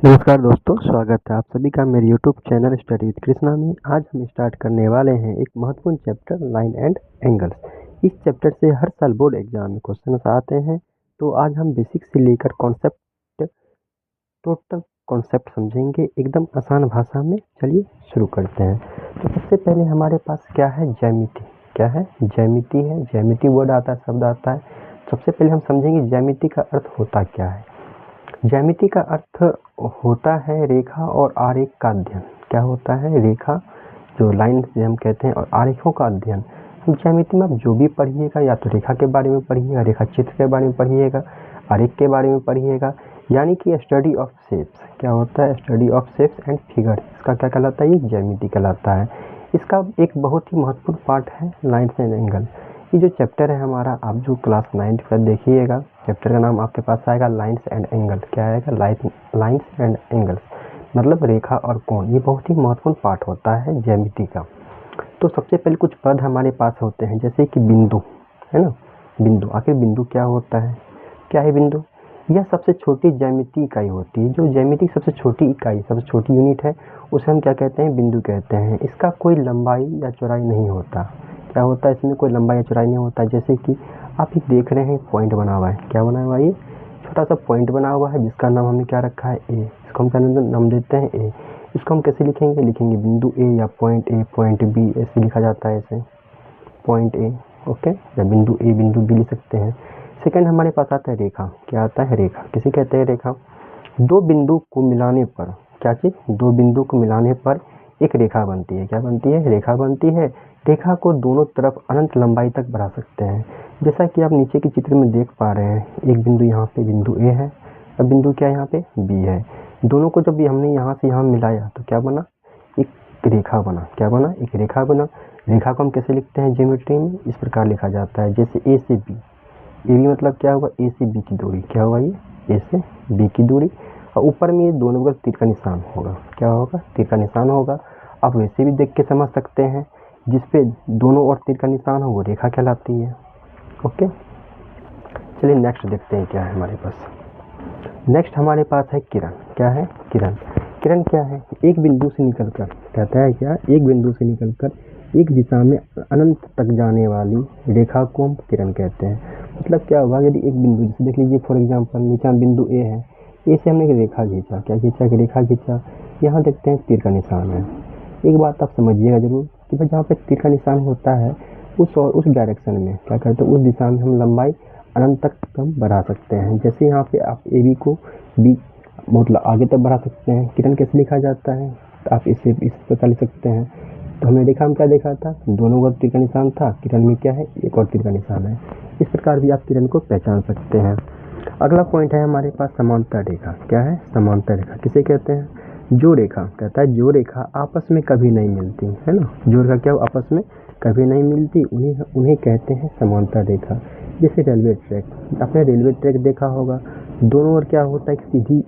नमस्कार दोस्तों, स्वागत है आप सभी का मेरे YouTube channel study with Krishna में। आज हम स्टार्ट करने वाले हैं एक महत्वपूर्ण चैप्टर लाइन एंड एंगल्स। इस चैप्टर से हर साल बोर्ड एग्जाम में क्वेश्चन आते हैं, तो आज हम बेसिक से लेकर कॉन्सेप्ट टोटल कॉन्सेप्ट समझेंगे एकदम आसान भाषा में। चलिए शुरू करते हैं। तो सबसे पहले हमारे पास क्या है, ज्यामिति। क्या है, ज्यामिति है। ज्यामिति वर्ड आता है, शब्द आता है। सबसे पहले हम समझेंगे ज्यामिति का अर्थ होता क्या है। ज्यामिति का अर्थ होता है रेखा और आरेख का अध्ययन। क्या होता है, रेखा जो लाइन से हम कहते हैं और आरेखों का अध्ययन। ज्यामिति में आप जो भी पढ़िएगा या तो रेखा के बारे में पढ़िएगा, रेखा चित्र के बारे में पढ़िएगा, आरेख के बारे में पढ़िएगा, यानी कि स्टडी ऑफ शेप्स। क्या होता है, study of shapes and figures. इसका क्या कहलाता है, ये ज्यामिति कहलाता है। इसका एक बहुत ही महत्वपूर्ण पार्ट है लाइन्स एंड एंगल। ये जो चैप्टर है हमारा, आप जो क्लास 9th का देखिएगा, चैप्टर का नाम आपके पास आएगा लाइन्स एंड एंगल। क्या आएगा, लाइन्स एंड एंगल्स, मतलब रेखा और कोण। ये बहुत ही महत्वपूर्ण पार्ट होता है ज्यामिति का। तो सबसे पहले कुछ पद हमारे पास होते हैं, जैसे कि बिंदु, है ना। बिंदु, आखिर बिंदु क्या होता है, क्या है बिंदु। यह सबसे छोटी ज्यामिति इकाई होती है। जो ज्यामिति सबसे छोटी इकाई, सबसे छोटी यूनिट है, उसे हम क्या कहते हैं, बिंदु कहते हैं। इसका कोई लंबाई या चौड़ाई नहीं होता। क्या होता है, इसमें कोई लंबाई या चौड़ाई नहीं होता। जैसे कि आप ये देख रहे हैं, पॉइंट बना हुआ है। क्या बना हुआ है, ये छोटा सा पॉइंट बना हुआ है, जिसका नाम हमने क्या रखा है, ए। इसको हम क्या नाम देते हैं, ए। इसको हम कैसे लिखेंगे, लिखेंगे बिंदु ए या पॉइंट ए, पॉइंट बी, ऐसे लिखा जाता है। ऐसे पॉइंट ए, ओके, या बिंदु ए, बिंदु बी लिख सकते हैं। सेकंड हमारे पास आता है रेखा। क्या आता है, रेखा किसे कहते हैं, रेखा। दो बिंदु को मिलाने पर, क्या चीज, दो बिंदु को मिलाने पर एक रेखा बनती है। क्या बनती है, रेखा बनती है। रेखा को दोनों तरफ अनंत लंबाई तक बढ़ा सकते हैं। जैसा कि आप नीचे के चित्र में देख पा रहे हैं, एक बिंदु यहाँ पे बिंदु ए है और बिंदु क्या यहाँ पे बी है। दोनों को जब हमने यहाँ से यहाँ मिलाया तो क्या बना, एक रेखा बना। क्या बना, एक रेखा बना। रेखा को हम कैसे लिखते हैं ज्योमेट्री में, इस प्रकार लिखा जाता है, जैसे ए से बी। ए बी मतलब क्या होगा, ए से बी की दूरी। क्या होगा, ये ए से बी की दूरी, और ऊपर में ये दोनों बगल तीर का निशान होगा। क्या होगा, तीर का निशान होगा। आप वैसे भी देख के समझ सकते हैं, जिसपे दोनों ओर तीर का निशान हो वो रेखा कहलाती है। ओके, चलिए नेक्स्ट देखते हैं क्या है हमारे पास। नेक्स्ट हमारे पास है किरण। क्या है, किरण। किरण क्या है, एक बिंदु से निकलकर, कहता है क्या, एक बिंदु से निकलकर एक दिशा में अनंत तक जाने वाली रेखा को हम किरण कहते हैं। मतलब क्या होगा, यदि एक बिंदु, जैसे देख लीजिए फॉर एग्जांपल, नीचे बिंदु ए है, ए से हमने एक रेखा खींचा। क्या खींचा, एक रेखा खींचा। यहाँ देखते हैं तीर का निशान है। एक बात आप समझिएगा जरूर कि भाई जहाँ पे तीर का निशान होता है, उस डायरेक्शन में क्या करते हैं, उस दिशा में हम लंबाई अनंत तक कम बढ़ा सकते हैं। जैसे यहाँ पे आप ए बी को बी मतलब आगे तक बढ़ा सकते हैं। किरण कैसे लिखा जाता है, तो आप इसे इस प्रकार लिख सकते हैं। तो हमने रेखा में क्या देखा था, दोनों ओर तीर का निशान था। किरण में क्या है, एक और तीर का निशान है। इस प्रकार भी आप किरण को पहचान सकते हैं। अगला पॉइंट है हमारे पास समांतर रेखा। क्या है, समांतर रेखा किसे कहते हैं, जो रेखा, कहता है जो रेखा आपस में कभी नहीं मिलती, है ना। जो रेखा क्या आपस में कभी नहीं मिलती, उन्हें कहते हैं समांतर रेखा। जैसे रेलवे ट्रैक, आपने रेलवे ट्रैक देखा होगा, दोनों ओर क्या होता है, एक सीधी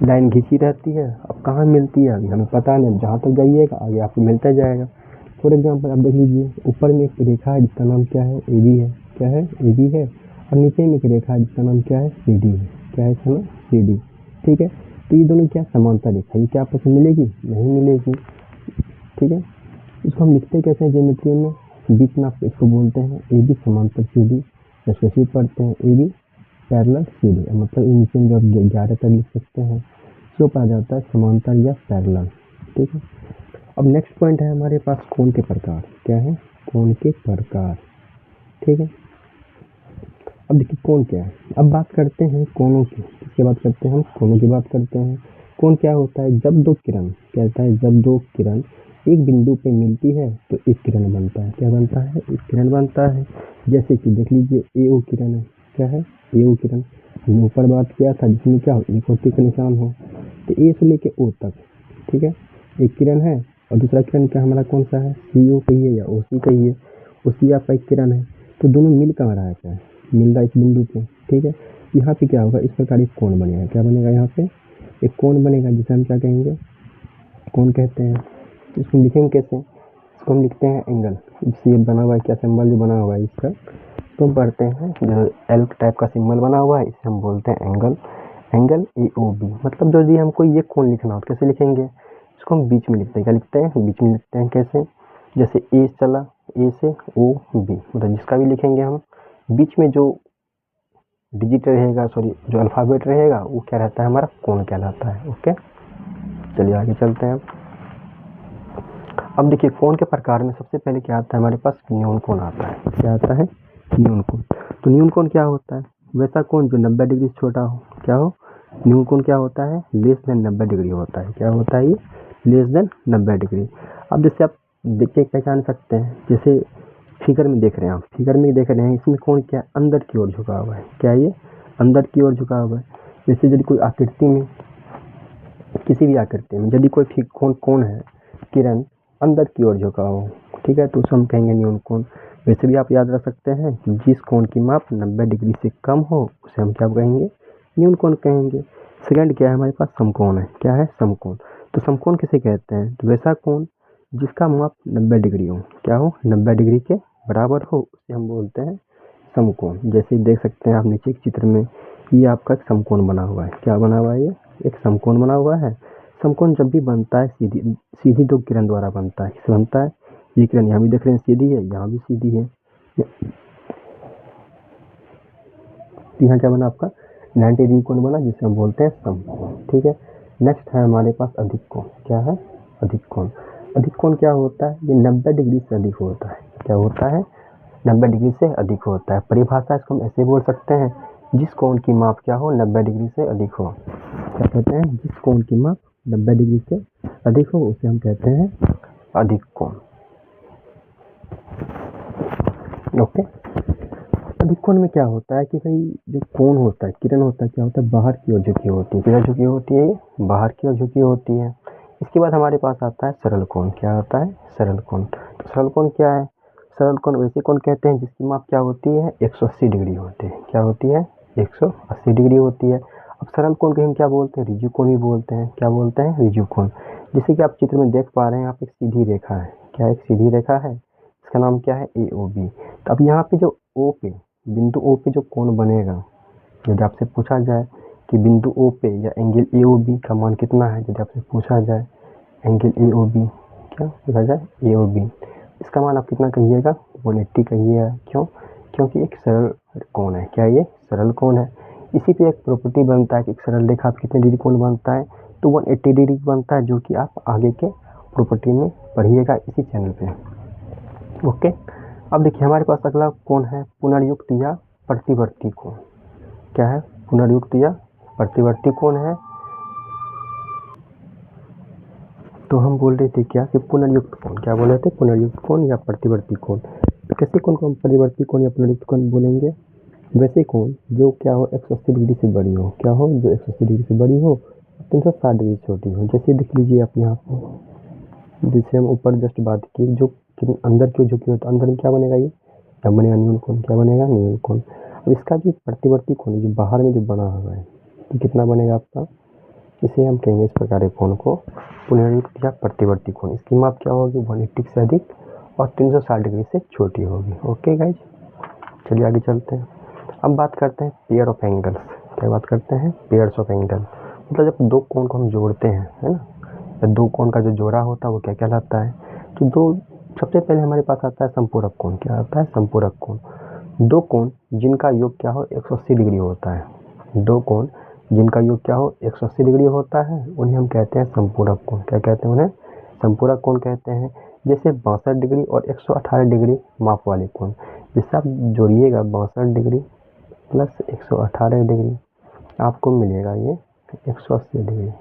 लाइन घिंची रहती है। अब कहाँ मिलती है अभी हमें पता नहीं, जहाँ तक जाइएगा आगे आपको मिलता जाएगा। फॉर एग्जाम्पल आप देख लीजिए, ऊपर में एक रेखा है जिसका नाम क्या है, ए बी है। क्या है, ए बी है। और नीचे में एक रेखा है जिसका नाम क्या है, सी डी है। क्या है इसका नाम, सी डी। ठीक है, तो ये दोनों क्या समांतर रेखा, ये क्या आपस में मिलेगी, नहीं मिलेगी। ठीक है, इसको हम लिखते कैसे हैं ज्योमेट्री में, बीच में आप इसको बोलते हैं ए बी समांतर सी डी। जैसे पढ़ते हैं A B parallel C D, मतलब नीचे में जब 11 तक लिख सकते हैं, जो पाया जाता है समांतर या पैरेलल। ठीक है, अब नेक्स्ट पॉइंट है हमारे पास कोण के प्रकार। क्या है, कोण के प्रकार। ठीक है, अब देखिए कोण क्या है। अब बात करते हैं कोणों की, किसकी बात करते हैं हम, कोणों की बात करते हैं। कोण क्या होता है, जब दो किरण, कहता है जब दो किरण एक बिंदु पे मिलती है तो एक किरण बनता है। क्या बनता है, एक किरण बनता है। जैसे कि देख लीजिए ए ओ किरण है। क्या है, ए ओ किरण। हमने ऊपर बात किया था जिसमें क्या हो, एक और तीर का निशान हो, तो ए से लेके ओ तक। ठीक है, एक किरण है और दूसरा किरण क्या हमारा कौन सा है, सी ओ कहिए या ओ सी कहिए, ओ सी आपका एक किरण है। तो दोनों मिल कहाँ रहा है, क्या मिल रहा है इस बिंदु पे। ठीक है, यहाँ पे क्या होगा, इस प्रकार एक कोण बनेगा। क्या बनेगा, यहाँ पे एक कोण बनेगा जिसे हम क्या कहेंगे, कोण कहते हैं। इसको लिखेंगे कैसे, इसको हम लिखते हैं एंगल। इससे बना हुआ है क्या सिंबल जो बना हुआ है इसका, तो हम पढ़ते हैं जो एल टाइप का सिंबल बना हुआ है, इसे हम बोलते हैं एंगल। एंगल AOB, मतलब जो यदि हमको ये कोण लिखना हो तो कैसे लिखेंगे, इसको हम बीच में लिखते हैं। क्या लिखते हैं, बीच में लिखते हैं। कैसे, जैसे ए चला, ए से OB, मतलब जिसका भी लिखेंगे हम बीच में जो डिजिट रहेगा, सॉरी जो अल्फ़ाबेट रहेगा वो क्या रहता है, हमारा कोण कहलाता है। ओके, चलिए आगे चलते हैं। अब देखिए कोण के प्रकार में सबसे पहले क्या आता है हमारे पास, न्यून कोण आता है। क्या आता है, न्यून कोण। तो न्यून कोण क्या होता है, वैसा कोण जो 90 डिग्री से छोटा हो। क्या हो, न्यून कोण क्या होता है, लेस देन 90 डिग्री होता है। क्या होता है ये, लेस देन 90 डिग्री। अब जैसे आप देख के पहचान सकते हैं, जैसे फिगर में देख रहे हैं आप, फिगर में देख रहे हैं इसमें कोण क्या अंदर की ओर झुका हुआ है। क्या ये अंदर की ओर झुका हुआ है। जैसे यदि कोई आकृति में, किसी भी आकृति में यदि कोई कोण है, किरण अंदर की ओर झुका हो, ठीक है, तो उसे हम कहेंगे न्यून कोण। वैसे भी आप याद रख सकते हैं कि जिस कोण की माप 90 डिग्री से कम हो उसे हम क्या कहेंगे, न्यून कोण कहेंगे। सेकंड क्या है हमारे पास, समकोण है। क्या है, समकोण। तो समकोण किसे कहते हैं, तो वैसा कोण जिसका माप 90 डिग्री हो। क्या हो, 90 डिग्री के बराबर हो, उसे हम बोलते हैं समकोण। जैसे देख सकते हैं आप नीचे के चित्र में, ये आपका एक समकोण बना हुआ है। क्या बना हुआ है, ये एक समकोण बना हुआ है। समकोण जब भी बनता है सीधी दो किरण द्वारा बनता है। किससे बनता है, ये किरण यहाँ भी देख रहे हैं सीधी है, यहाँ भी सीधी है। यहाँ क्या बना आपका 90 डिग्री कोण बना, जिसे हम बोलते हैं समकोण। ठीक है, नेक्स्ट है हमारे पास अधिक कोण। क्या है, अधिक कोण। अधिक कोण क्या होता है, ये 90 डिग्री से अधिक होता है। क्या होता है, 90 डिग्री से अधिक होता है। परिभाषा इसको हम ऐसे बोल सकते हैं, जिस कोण की माप क्या हो, 90 डिग्री से अधिक हो। क्या कहते हैं, जिस कोण की माप 90 डिग्री से अधिक हो उसे हम कहते हैं अधिक कोण। ओके, अधिक कोण में क्या होता है कि भाई जो कोण होता है, किरण होता है, क्या होता है, बाहर की ओर झुकी होती है। किधर झुकी होती है, बाहर की ओर झुकी होती है। इसके बाद हमारे पास आता है सरल कोण। क्या आता है, सरल कोण। तो सरल कोण क्या है, सरल कोण वैसे कोण कहते हैं जिसकी माप क्या होती है, 180 डिग्री होती है। क्या होती है, 180 डिग्री होती है। अब सरल कोण को हम क्या बोलते हैं, रिज्यू कोण भी बोलते हैं। क्या बोलते हैं, रिज्यू कोण। जैसे कि आप चित्र में देख पा रहे हैं, आप एक सीधी रेखा है। क्या एक सीधी रेखा है, इसका नाम क्या है, AOB। तो अब यहाँ पे जो O पे, बिंदु O पे जो कोण बनेगा, यदि आपसे पूछा जाए कि बिंदु O पे या एंगल AOB का मान कितना है, यदि आपसे पूछा जाए एंगल AOB, क्या पूछा जाए, AOB, इसका मान आप कितना कहिएगा, 180 कहिएगा। क्यों, क्योंकि एक सरल कोण है। क्या ये सरल कोण है। इसी पे एक प्रॉपर्टी बनता है कि एक सरल रेखा कितने डिग्री कोण बनता है, तो 180 डिग्री बनता है, जो कि आप आगे के प्रॉपर्टी में पढ़िएगा इसी चैनल पे। ओके, अब देखिए हमारे पास अगला कोण है पुनर्युक्त या प्रतिवर्ती कोण। क्या है, पुनर्युक्त या प्रतिवर्ती कोण है। तो हम बोल रहे थे क्या कि पुनर्युक्त कोण, क्या बोल रहे थे, पुनर्युक्त कोण या प्रतिवर्ती कोण। तो कैसे कोण को हम परिवर्ती कोण या पुनर्युक्त कोण बोलेंगे, वैसे कोण जो क्या हो 180 डिग्री से बड़ी हो। क्या हो, जो 180 डिग्री से बड़ी हो, 360 डिग्री से छोटी हो। जैसे देख लीजिए आप यहाँ पे, जिससे हम ऊपर जस्ट बात की, जो अंदर की झुकी हो, तो अंदर में क्या बनेगा, ये क्या बनेगा, न्यून कोण। क्या बनेगा, न्यून कोण। अब इसका जो प्रतिवर्ती कोण जो बाहर में जो बना हुआ है, तो कितना बनेगा आपका, इसे हम कहेंगे इस प्रकार के कोण को पुनर्युक्त या प्रतिवर्ती कोण। इसकी माप क्या होगी, 180 से अधिक और 360 डिग्री से छोटी होगी। ओके गाइज, चलिए आगे चलते हैं। अब बात करते हैं पेयर ऑफ एंगल्स। क्या बात करते हैं, पेयर्स ऑफ एंगल। मतलब जब दो कोण को हम जोड़ते हैं, है ना, दो कोण का जो जोड़ा होता है वो क्या कहलाता है, तो दो, सबसे पहले हमारे पास आता है संपूरक कोण। क्या आता है, संपूरक कोण। दो कोण जिनका योग क्या हो 180 डिग्री होता है। दो कोण जिनका योग क्या हो 180 डिग्री होता है, उन्हें हम कहते हैं संपूरक कोण। क्या कहते हैं, उन्हें संपूरक कोण कहते हैं। जैसे 62 डिग्री और 118 डिग्री माप वाले कोण, जैसे आप जोड़िएगा 62 डिग्री प्लस 118 डिग्री, आपको मिलेगा ये 180 डिग्री।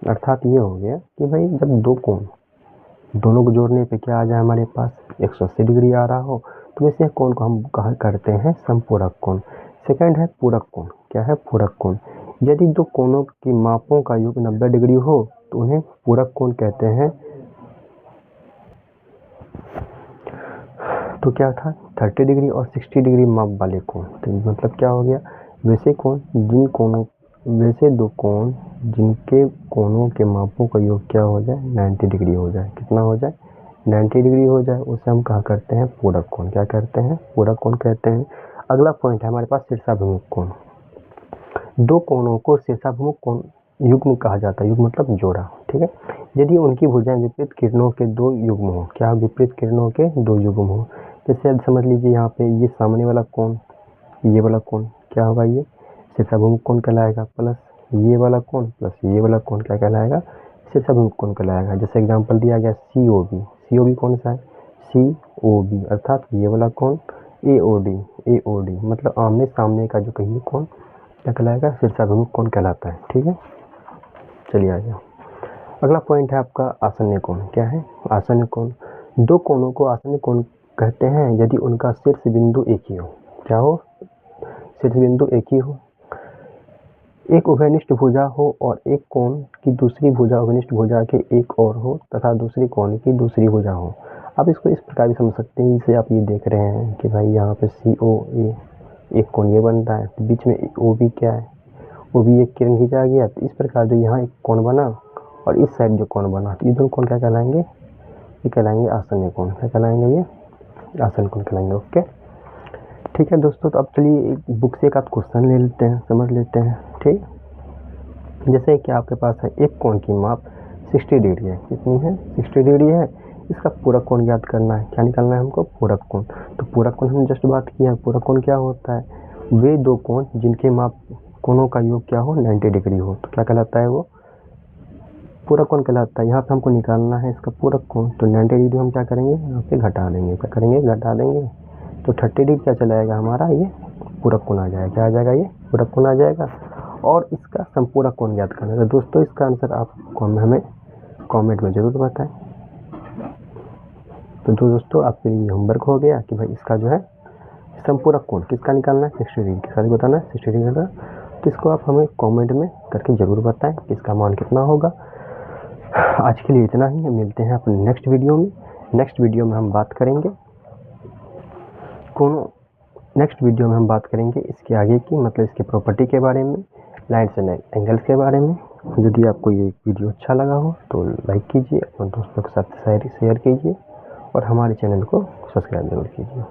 अर्थात ये हो गया कि भाई जब दो कोण, दोनों को जोड़ने पे क्या आ जाए हमारे पास 180 डिग्री आ रहा हो, तो वैसे कोण को हम कहा करते हैं संपूरक कोण। सेकंड है पूरक कोण। क्या है, पूरक कोण। यदि दो कोणों की मापों का योग 90 डिग्री हो तो उन्हें पूरक कोण कहते हैं। तो क्या था, 30 डिग्री और 60 डिग्री माप वाले कोण। तो मतलब क्या हो गया, वैसे कोण जिन कोणों, वैसे दो कोण जिनके कोणों के मापों का योग क्या हो जाए 90 डिग्री हो जाए। कितना हो जाए, 90 डिग्री हो जाए, उसे हम कहा करते हैं पूरक कोण। क्या कहते हैं, पूरक कोण कहते हैं। अगला पॉइंट है हमारे पास शीर्षाभिमुख कोण। दो कोणों को शीर्षाभिमुख कोण युग्म कहा जाता है। युग्म मतलब जोड़ा, ठीक है। यदि उनकी भुजाएं विपरीत किरणों के दो युग्म हो, क्या विपरीत किरणों के दो युग्म हो, जैसे अब समझ लीजिए यहाँ पे ये सामने वाला कोण, ये वाला कोण क्या होगा, ये शीर्षाभिमुख कोण कहलाएगा, प्लस ये वाला कोण प्लस ये वाला कोण क्या कहलाएगा, शीर्षाभिमुख कोण कहलाएगा। जैसे एग्जाम्पल दिया गया COB, COB कौन सा है, COB अर्थात ये वाला कोण, AOD मतलब आमने सामने का जो कहिए कोण क्या कहलाएगा, शीर्षाभिमुख कोण कहलाता है, ठीक है। चलिए आ जाओ, अगला पॉइंट है आपका आसन्य कोण। क्या है, आसन्य कोण। दो कोणों को आसन्य कोण कहते हैं यदि उनका शीर्ष बिंदु एक ही हो। क्या हो, शीर्ष बिंदु एक ही हो, एक उभयनिष्ठ भुजा हो और एक कोण की दूसरी भुजा उभयनिष्ठ भुजा के एक और हो तथा दूसरी कोण की दूसरी भुजा हो। आप इसको इस प्रकार भी समझ सकते हैं, जैसे आप ये देख रहे हैं कि भाई यहाँ पे COA एक कोण ये बनता है, तो बीच में OB क्या है, OB एक किरण खींचा गया, तो इस प्रकार जो यहाँ एक कोण बना और इस साइड जो कोण बना, तो ये दोनों कोण क्या कहलाएंगे, ये कहलाएंगे आसन्य कोण। क्या कहलाएंगे, ये आसन्य कोण कहलाएंगे। ओके, ठीक है दोस्तों। तो अब चलिए बुक से एक आध क्वेश्चन ले लेते हैं, समझ लेते हैं, ठीक। जैसे कि आपके पास है एक कोण की माप 60 डिग्री है, कितनी है, 60 डिग्री है। इसका पूरक कोण ज्ञात करना है, क्या निकालना है हमको, पूरक कोण। तो पूरक कोण हमने जस्ट बात किया है, पूरक कोण क्या होता है, वे दो कोण जिनके माप कोणों का योग क्या हो, 90 डिग्री हो, तो क्या कहलाता है, वो पूरक कोण कहलाता है। यहाँ पे हमको निकालना है इसका पूरक कोण, तो 90 डिग्री हम क्या करेंगे, यहाँ पे घटा देंगे, क्या करेंगे, घटा देंगे, तो 30 डिग्री क्या चला जाएगा हमारा, ये पूरक कोण आ जाएगा। क्या आ जाएगा, ये पूरक कोण आ जाएगा। और इसका संपूरक कोण ज्ञात करना है। तो दोस्तों इसका आंसर आप हमें कमेंट में ज़रूर बताएं। तो दोस्तों आपके लिए होमवर्क हो गया कि भाई इसका जो है संपूरक कोण किसका निकालना है, 60 डिग्री, किसका बताना है, 60 डिग्री का। तो इसको आप हमें कमेंट में करके ज़रूर बताएं कि इसका मान कितना होगा। आज के लिए इतना ही, मिलते हैं अपने नेक्स्ट वीडियो में। नेक्स्ट वीडियो में हम बात करेंगे इसके आगे की, मतलब इसके प्रॉपर्टी के बारे में, लाइन्स एंड एंगल्स के बारे में। यदि आपको ये वीडियो अच्छा लगा हो तो लाइक कीजिए, अपने दोस्तों के साथ शेयर कीजिए और हमारे चैनल को सब्सक्राइब जरूर कीजिए।